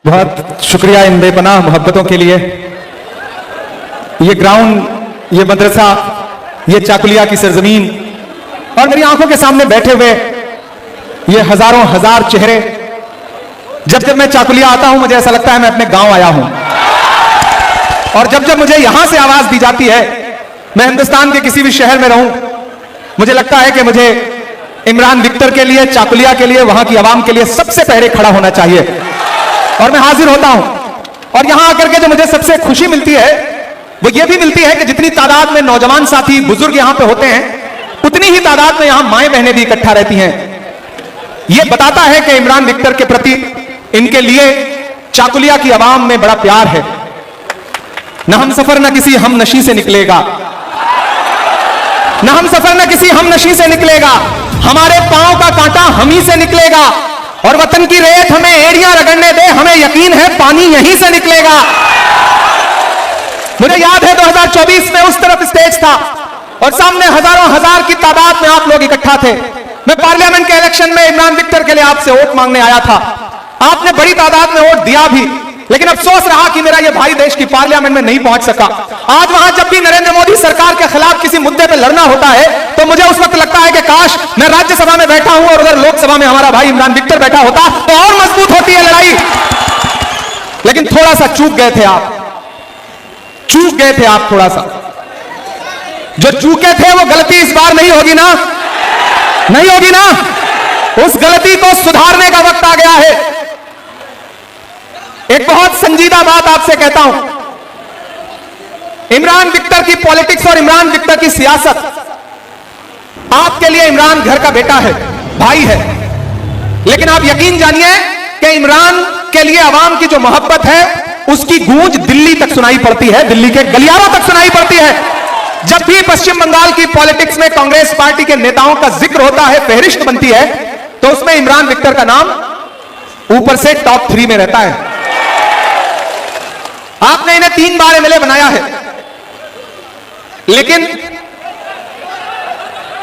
बहुत शुक्रिया इन बेपनाह मोहब्बतों के लिए। ये ग्राउंड, ये मदरसा, ये चाकुलिया की सरजमीन और मेरी आंखों के सामने बैठे हुए ये हजारों हजार चेहरे, जब जब मैं चाकुलिया आता हूं मुझे ऐसा लगता है मैं अपने गांव आया हूं। और जब जब मुझे यहां से आवाज दी जाती है, मैं हिंदुस्तान के किसी भी शहर में रहूं, मुझे लगता है कि मुझे इमरान विक्टर के लिए, चाकुलिया के लिए, वहां की आवाम के लिए सबसे पहले खड़ा होना चाहिए। और मैं हाजिर होता हूं। और यहां आकर के जो मुझे सबसे खुशी मिलती है वो ये भी मिलती है कि जितनी तादाद में नौजवान साथी, बुजुर्ग यहां पे होते हैं, उतनी ही तादाद में यहां माएं बहनें भी इकट्ठा रहती हैं। यह बताता है कि इमरान विक्टर के प्रति इनके लिए चाकुलिया की आवाम में बड़ा प्यार है। न हम सफर न किसी हम नशी से निकलेगा, न हम सफर न किसी हम नशी से निकलेगा, हमारे पांव का कांटा हम ही से निकलेगा। और वतन की रेत हमें एड़ियां रगड़ने दे, हमें यकीन है पानी यहीं से निकलेगा। मुझे याद है 2024 में उस तरफ स्टेज था और सामने हजारों हजार की तादाद में आप लोग इकट्ठा थे। मैं पार्लियामेंट के इलेक्शन में इमरान विक्टर के लिए आपसे वोट मांगने आया था। आपने बड़ी तादाद में वोट दिया भी, लेकिन अफसोस रहा कि मेरा यह भाई देश की पार्लियामेंट में नहीं पहुंच सका। आज वहां जब भी नरेंद्र मोदी सरकार के खिलाफ किसी मुद्दे पर लड़ना होता है तो मुझे उस वक्त लगता है कि काश मैं राज्यसभा में बैठा हूं और उधर लोकसभा में हमारा भाई इमरान विक्टर बैठा होता तो और मजबूत होती है लड़ाई। लेकिन थोड़ा सा चूक गए थे आप, चूक गए थे आप थोड़ा सा। जो चूके थे वो गलती इस बार नहीं होगी ना, नहीं होगी ना। उस गलती को सुधारने का वक्त आ गया है। एक बहुत संजीदा बात आपसे कहता हूं, इमरान विक्टर की पॉलिटिक्स और इमरान विक्टर की सियासत, आपके लिए इमरान घर का बेटा है, भाई है, लेकिन आप यकीन जानिए कि इमरान के लिए आवाम की जो मोहब्बत है उसकी गूंज दिल्ली तक सुनाई पड़ती है, दिल्ली के गलियारों तक सुनाई पड़ती है। जब भी पश्चिम बंगाल की पॉलिटिक्स में कांग्रेस पार्टी के नेताओं का जिक्र होता है, फहरिस्त बनती है, तो उसमें इमरान विक्टर का नाम ऊपर से टॉप 3 में रहता है। आपने इन्हें 3 बार एमएलए बनाया है, लेकिन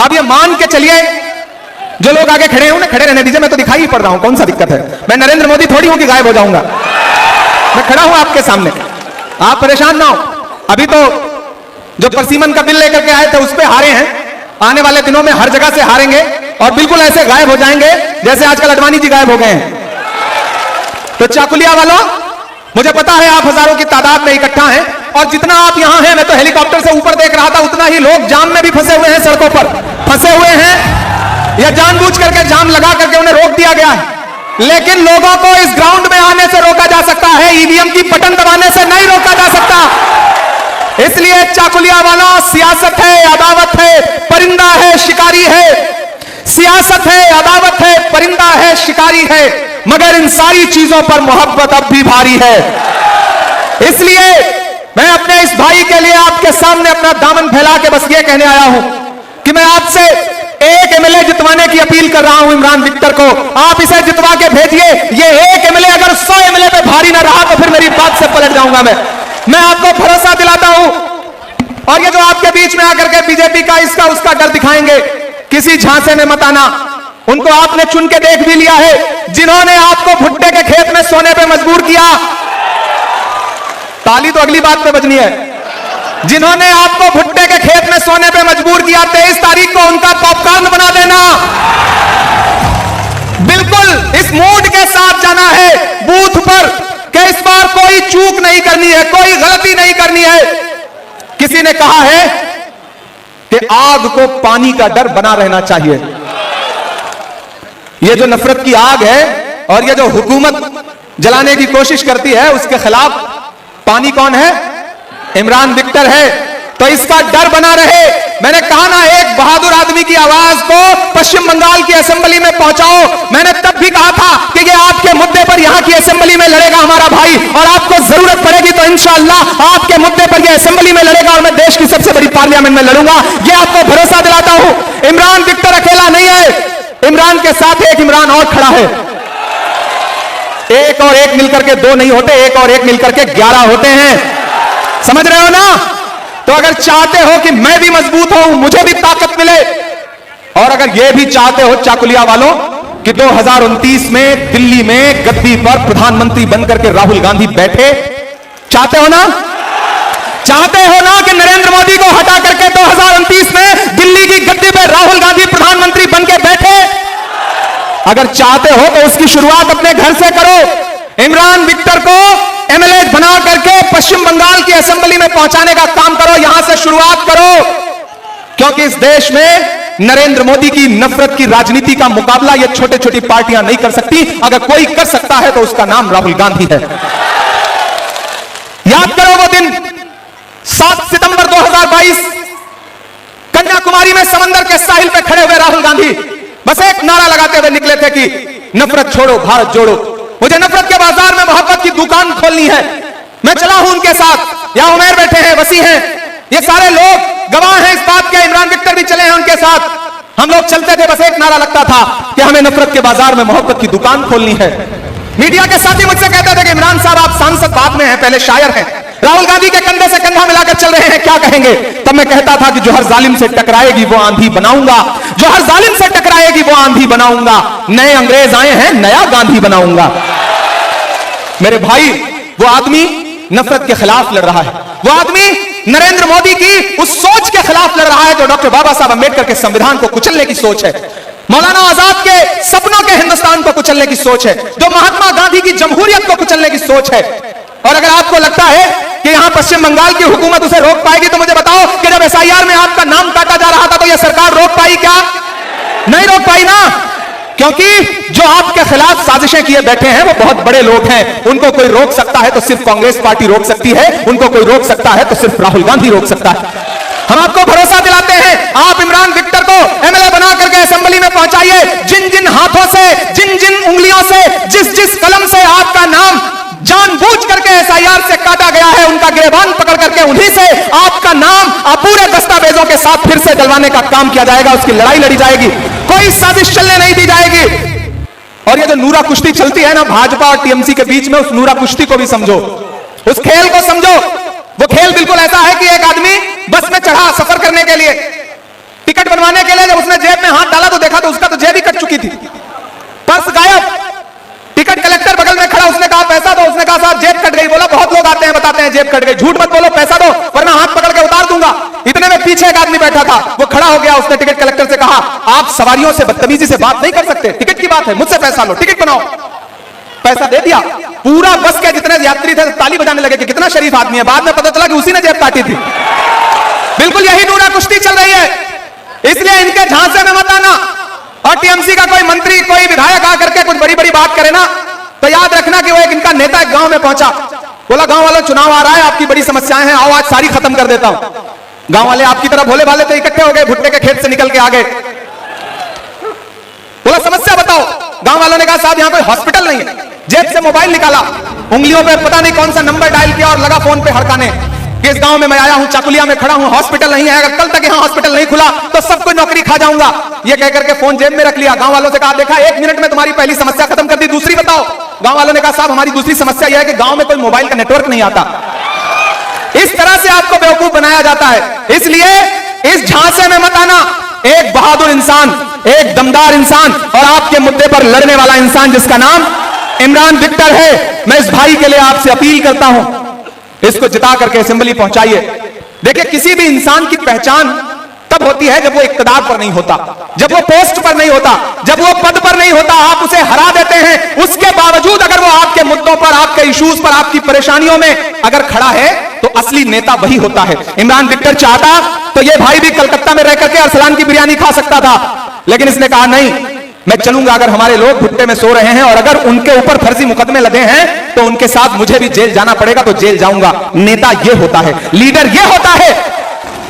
अब ये मान के चलिए, जो लोग आगे खड़े हैं उन्हें खड़े रहने दीजिए, मैं तो दिखाई ही पड़ रहा हूं, कौन सा दिक्कत है। मैं नरेंद्र मोदी थोड़ी हूं कि गायब हो जाऊंगा, मैं खड़ा हूं आपके सामने, आप परेशान ना हो। अभी तो जो परसीमन का बिल लेकर के आए थे उस पर हारे हैं, आने वाले दिनों में हर जगह से हारेंगे और बिल्कुल ऐसे गायब हो जाएंगे जैसे आजकल अडवाणी जी गायब हो गए हैं। तो चाकुलिया वालों, मुझे पता है आप हजारों की तादाद में इकट्ठा हैं और जितना आप यहां हैं, मैं तो हेलीकॉप्टर से ऊपर देख रहा था, उतना ही लोग जाम में भी फंसे हुए हैं, सड़कों पर फंसे हुए हैं या जानबूझ करके जाम लगा करके उन्हें रोक दिया गया है। लेकिन लोगों को इस ग्राउंड में आने से रोका जा सकता है, ईवीएम की बटन दबाने से नहीं रोका जा सकता। इसलिए चाकुलिया वालों, सियासत है, अदावत है, परिंदा है, शिकारी है, सियासत है, अदावत है, परिंदा है, शिकारी है, मगर इन सारी चीजों पर मोहब्बत अब भी भारी है। इसलिए मैं अपने इस भाई के लिए आपके सामने अपना दामन फैला के बस ये कहने आया हूं कि मैं आपसे एक एमएलए जितवाने की अपील कर रहा हूं इमरान विक्टर को। आप इसे जितवा के भेजिए। ये एक एमएलए अगर 100 एमएलए पे भारी ना रहा तो फिर मेरी बात से पलट जाऊंगा। मैं आपको भरोसा दिलाता हूं। और ये जो आपके बीच में आकर के बीजेपी का इसका उसका डर दिखाएंगे, किसी झांसे में मत आना। उनको आपने चुन के देख भी लिया है। जिन्होंने आपको भुट्टे के खेत में सोने पे मजबूर किया, ताली तो अगली बात पे बजनी है, जिन्होंने आपको भुट्टे के खेत में सोने पे मजबूर किया, 23 तारीख को उनका पॉपकॉर्न बना देना। बिल्कुल इस मूड के साथ जाना है बूथ पर कि इस बार कोई चूक नहीं करनी है, कोई गलती नहीं करनी है। किसी ने कहा है कि आग को पानी का डर बना रहना चाहिए। ये जो नफरत की आग है और ये जो हुकूमत जलाने की कोशिश करती है, उसके खिलाफ पानी कौन है? इमरान विक्टर है। तो इसका डर बना रहे। मैंने कहा ना, एक बहादुर आदमी की आवाज को पश्चिम बंगाल की असेंबली में पहुंचाओ। मैंने तब भी कहा था कि ये आपके मुद्दे पर यहां की असेंबली में लड़ेगा हमारा भाई, और आपको जरूरत पड़ेगी तो इंशाअल्लाह आपके मुद्दे पर यह असेंबली में लड़ेगा और मैं देश की सबसे बड़ी पार्लियामेंट में लड़ूंगा। यह आपको भरोसा दिलाता हूं। इमरान विक्टर अकेला नहीं है, इमरान के साथ एक इमरान और खड़ा है। एक और एक मिलकर के 2 नहीं होते, एक और एक मिलकर के 11 होते हैं। समझ रहे हो ना? तो अगर चाहते हो कि मैं भी मजबूत हूं, मुझे भी ताकत मिले, और अगर यह भी चाहते हो चाकुलिया वालों कि 2029 में दिल्ली में गद्दी पर प्रधानमंत्री बनकर के राहुल गांधी बैठे? चाहते हो ना? चाहते हो ना कि नरेंद्र मोदी को हटा करके 2029 में दिल्ली की गद्दी पर राहुल गांधी प्रधानमंत्री बनकर बैठे? अगर चाहते हो तो उसकी शुरुआत अपने घर से करो। इमरान विक्टर को एमएलए बना करके पश्चिम बंगाल की असेंबली में पहुंचाने का काम करो, यहां से शुरुआत करो। क्योंकि इस देश में नरेंद्र मोदी की नफरत की राजनीति का मुकाबला ये छोटी छोटी पार्टियां नहीं कर सकती। अगर कोई कर सकता है तो उसका नाम राहुल गांधी है। याद करो वो दिन 7 सितंबर 2022, कन्याकुमारी में समंदर के साहिल पे खड़े हुए राहुल गांधी बस एक नारा लगाते हुए निकले थे कि नफरत छोड़ो भारत जोड़ो। मुझे नफरत के बाजार में मोहब्बत की दुकान खोलनी है। मैं चला हूं उनके साथ। यहां उमर बैठे हैं, वसी हैं, ये सारे लोग गवाह हैं इस बात के। इमरान विक्टर भी चले हैं उनके साथ। हम लोग चलते थे, बस एक नारा लगता था कि हमें नफरत के बाजार में मोहब्बत की दुकान खोलनी है। मीडिया के साथी मुझसे कहते थे कि इमरान साहब आप सांसद बाद में हैं, पहले शायर हैं, राहुल गांधी के कंधे से कंधा मिलाकर चल रहे हैं, क्या कहेंगे? तब मैं कहता था कि जो हर जालिम से टकराएगी वो आंधी बनाऊंगा, जो हर जालिम से टकराएगी वो आंधी बनाऊंगा। नए अंग्रेज आए हैं, नया गांधी बनाऊंगा। मेरे भाई, वो आदमी नफरत के खिलाफ लड़ रहा है। वो आदमी नरेंद्र मोदी की उस सोच के खिलाफ लड़ रहा है जो डॉक्टर बाबा साहब अंबेडकर के संविधान को कुचलने की सोच है, मौलाना आजाद के सपनों के हिंदुस्तान को कुचलने की सोच है, जो महात्मा गांधी की जमहूरियत को कुचलने की सोच है। और अगर आपको लगता है कि यहां पश्चिम बंगाल की हुकूमत उसे रोक पाएगी तो मुझे बताओ कि जब एसआईआर में आपका नाम काटा जा रहा था तो यह सरकार रोक पाई क्या? नहीं रोक पाई ना। क्योंकि जो आपके खिलाफ साजिशें किए बैठे हैं वो बहुत बड़े लोग हैं। उनको कोई रोक सकता है तो सिर्फ कांग्रेस पार्टी रोक सकती है, उनको कोई रोक सकता है तो सिर्फ राहुल गांधी रोक सकता है। हम आपको भरोसा दिलाते हैं, आप इमरान विक्टर को एमएलए बना करके असेंबली में पहुंचाइए। जिन जिन हाथों से, जिन जिन उंगलियों से, जिस जिस कलम से आपका नाम जानबूझ करके एसआईआर से काटा गया है, उनका गिरबान पकड़ करके उन्हीं से आपका नाम पूरे दस्तावेजों के साथ फिर से डलवाने का काम किया जाएगा। उसकी लड़ाई लड़ी जाएगी, कोई साजिश चलने नहीं दी जाएगी। और ये जो नूरा कुश्ती चलती है ना भाजपा और टीएमसी के बीच में, उस नूरा कुश्ती को भी समझो, उस खेल को समझो। वो खेल बिल्कुल ऐसा है कि एक आदमी बस में चढ़ा सफर करने के लिए, टिकट बनवाने के लिए, जब उसने जेब में हाथ डाला तो देखा तो उसका तो जेब ही कट चुकी थी, पर्स गायब। टिकट कलेक्टर बगल में खड़ा, उसने कहा पैसा दो, उसने कहा साहब जेब कट गई। बोला बहुत लोग आते हैं बताते हैं जेब कट गई, झूठ मत बोलो, पैसा दो वरना हाथ पकड़ के उतार दूंगा। इतने में पीछे एक आदमी बैठा था, वो खड़ा हो गया, उसने टिकट कलेक्टर से कहा आप सवारियों से बदतमीजी से बात नहीं कर सकते, टिकट की बात है, मुझसे पैसा लो, टिकट बनाओ। पैसा दे दिया। पूरा बस के जितने यात्री थे ताली बजाने लगे कि कितना शरीफ आदमी है। बाद में पता चला कि उसी ने जेब काटी थी। बिल्कुल यही नूरा कुश्ती चल रही है, इसलिए इनके झांसे में मत आना। और टीएमसी का कोई मंत्री, कोई विधायक आकर के कुछ बड़ी बड़ी बात करे ना तो याद रखना कि वो एक इनका नेता एक गांव में पहुंचा, बोला गांव वालों चुनाव आ रहा है, आपकी बड़ी समस्याएं हैं, आओ आज सारी खत्म कर देता हूं। गांव वाले आपकी तरह भोले भाले तो इकट्ठे हो गए, भुट्टे के खेत से निकल के आ गए। बोला समस्या बताओ। गांव वालों ने कहा साहब यहां कोई हॉस्पिटल नहीं है। जेब से मोबाइल निकाला, उंगलियों पे पता नहीं कौन सा नंबर डायल किया और लगा फोन पे हड़काने कि इस गांव में मैं आया हूं, चाकुलिया में खड़ा हूं, हॉस्पिटल नहीं है, अगर कल तक यहां हॉस्पिटल नहीं खुला तो सबको नौकरी खा जाऊंगा। ये कहकर के फोन जेब में रख लिया। गांव वालों से कहा देखा 1 मिनट में तुम्हारी पहली समस्या खत्म कर दी, दूसरी बताओ। गांव वालों ने कहा साहब हमारी दूसरी समस्या यह है कि गांव में कोई मोबाइल का नेटवर्क नहीं आता। इस तरह से आपको बेवकूफ बनाया जाता है, इसलिए इस झांसे में मत आना। एक बहादुर इंसान, एक दमदार इंसान और आपके मुद्दे पर लड़ने वाला इंसान जिसका नाम इमरान विक्टर है, मैं इस भाई के लिए आपसे अपील करता हूं, इसको जिता करके असेंबली पहुंचाइए। देखिए किसी भी इंसान की पहचान तब होती है जब वो इक्तदार पर नहीं होता, जब वो पोस्ट पर नहीं होता, जब वो पद पर नहीं होता, आप उसे हरा देते हैं। उसके बावजूद अगर वो आपके मुद्दों पर, आपके इश्यूज पर, आपकी परेशानियों में अगर खड़ा है तो असली नेता वही होता है। इमरान विक्टर चाहता तो ये भाई भी कलकत्ता में रह करके अरसलान की बिरयानी खा सकता था, लेकिन इसने कहा नहीं, मैं चलूंगा अगर हमारे लोग भुट्टे में सो रहे हैं और अगर उनके ऊपर फर्जी मुकदमे लगे हैं तो उनके साथ मुझे भी जेल जाना पड़ेगा तो जेल जाऊंगा। नेता ये होता है, लीडर ये होता है,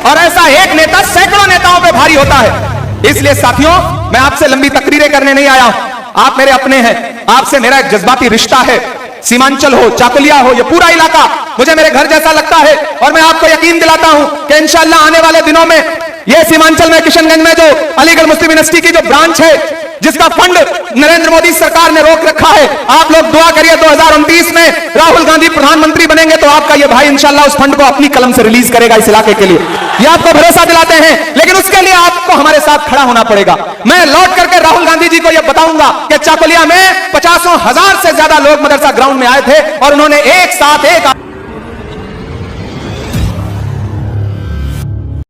और ऐसा एक नेता सैकड़ों नेताओं पे भारी होता है। इसलिए साथियों मैं आपसे लंबी तकरीरें करने नहीं आया हूं, आप मेरे अपने हैं, आपसे मेरा एक जज्बाती रिश्ता है। सीमांचल हो, चाकुलिया हो, ये पूरा इलाका मुझे मेरे घर जैसा लगता है और मैं आपको यकीन दिलाता हूं कि इंशाअल्लाह आने वाले दिनों में ये सीमांचल में किशनगंज में जो अलीगढ़ मुस्लिम यूनिवर्सिटी की जो ब्रांच है जिसका फंड नरेंद्र मोदी सरकार ने रोक रखा है। आप लोग दुआ करिए 2029 में राहुल गांधी प्रधानमंत्री बनेंगे तो आपका ये भाई इंशाल्लाह उस फंड को अपनी कलम से रिलीज करेगा इस इलाके के लिए। ये आपको भरोसा दिलाते हैं, लेकिन उसके लिए आपको हमारे साथ खड़ा होना पड़ेगा। मैं लौट करके राहुल गांधी जी को यह बताऊंगा कि चाकुलिया में 50,000 से ज्यादा लोग मदरसा ग्राउंड में आए थे और उन्होंने एक साथ एक